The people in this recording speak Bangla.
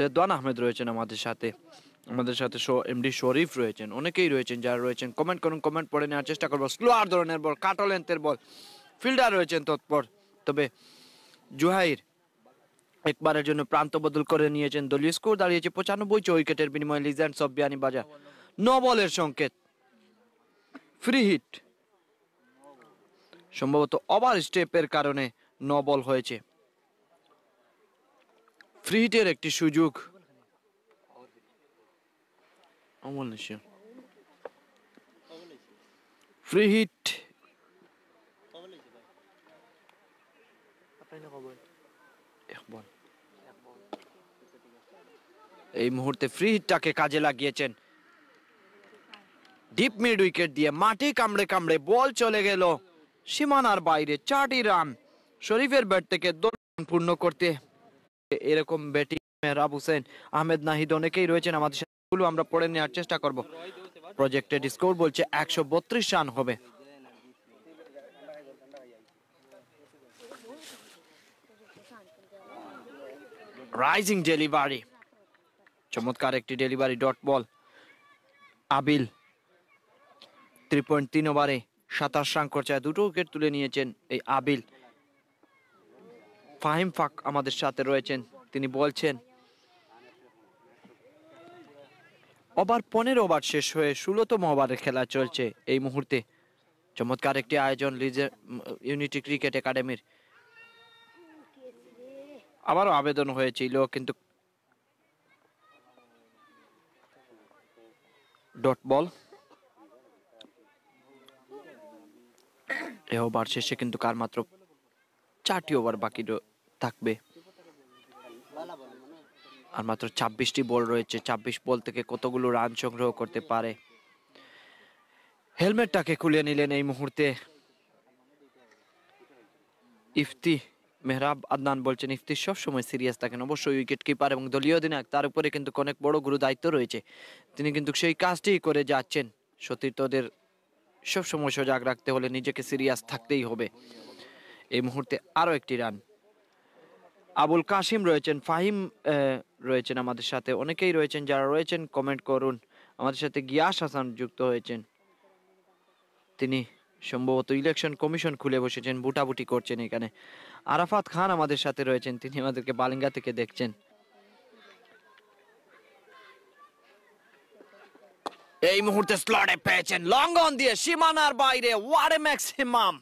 রেদওয়ান আহমেদ রয়েছেন আমাদের সাথে এমডি শরীফ রয়েছেন, অনেকেই রয়েছেন যারা রয়েছেন। কমেন্ট করুন, কমেন্ট পড়ে নেওয়ার চেষ্টা করবো। স্লোয়ার ধরনের বল, কাটো লেন্থের বল, ফিল্ডার রয়েছেন তৎপর, তবে জুহাইর একবারের জন্য প্রান্ত বদল করে নিয়েছেন। দলীয় স্কোর দাঁড়িয়েছে 95, 6 উইকেটের বিনিময়ে লিজেন্ডস অফ বিয়ানীবাজার। 9 বলের সংকেত, ফ্রি হিট, সম্ভবত ওভার স্টেপের কারণে 9 বল হয়েছে। ফ্রি হিটের একটি সুযোগ, ফ্রি হিট, এই মুহূর্তে ফ্রি হিটটাকে কাজে লাগিয়েছেন। ডিপ মিড উইকেট দিয়ে মাটি কামড়ে কামড়ে বল চলে গেল সীমানার বাইরে। 4টি রান শরীফের ব্যাট থেকে 2 রান পূর্ণ করতে। এরকম ব্যাটিং মেহরাব হোসেন, আহমেদ নাহিদ অনেকেই রয়েছেন আমাদের সাথে, আমরা পড়ে নেওয়ার চেষ্টা করব। প্রজেক্টেড স্কোর বলছে 132 রান হবে। রাইজিং ডেলিভারি, চমৎকার একটি ডেলিভারি, ডট বল। আবিল 3.3 ওভারে 27 রান খরচায় 2টো উইকেট তুলে নিয়েছেন এই আবিল। ফাহিম ফাক আমাদের সাথে রয়েছেন, তিনি বলছেন ওভার 15 ওভার শেষ হয়ে 16তম ওভারের খেলা চলছে এই মুহূর্তে। চমৎকার একটি আয়োজন ইউনিটি ক্রিকেট একাডেমির। আবারও আবেদন হয়েছিল, কিন্তু ডট বল। এই ওভার শেষে কিন্তু কার মাত্র 4টি ওভার বাকি থাকবে, আর মাত্র 26টি বল রয়েছে। 26 বল থেকে কতগুলো রান সংগ্রহ করতে পারে। হেলমেটটাকে খুলে নিলেন এই মুহূর্তে ইফতি। মেহরাব আদনান বলছেন ইফতি সবসময় সিরিয়াস থাকেন, অবশ্যই উইকেট কিপার এবং দলীয় অধিনায়ক, তার উপরে কিন্তু অনেক বড় গুরু দায়িত্ব রয়েছে। তিনি কিন্তু সেই কাজটি করে যাচ্ছেন। সতীর্থদের সবসময় সজাগ রাখতে হলে নিজেকে সিরিয়াস থাকতেই হবে। এই মুহূর্তে আরো একটি রান। আবুল কাশিম রয়েছেন, ফাহিম রয়েছেন আমাদের সাথে, অনেকেই রয়েছেন যারা রয়েছেন কমেন্ট করুন। আমাদের সাথে গিয়াস হাসান যুক্ত হয়েছেন, তিনি সম্ভবত ইলেকশন কমিশন খুলে বসেছেন, বুটাবুটি করছেন এখানে। আরাফাত খান আমাদের সাথে রয়েছেন, তিনি আমাদেরকে বালিঙ্গা থেকে দেখছেন। এই মুহূর্তে স্লটে পেয়েছেন লং অন দিয়ে সীমানার বাইরে, ওয়াট এ ম্যাক্সিমাম।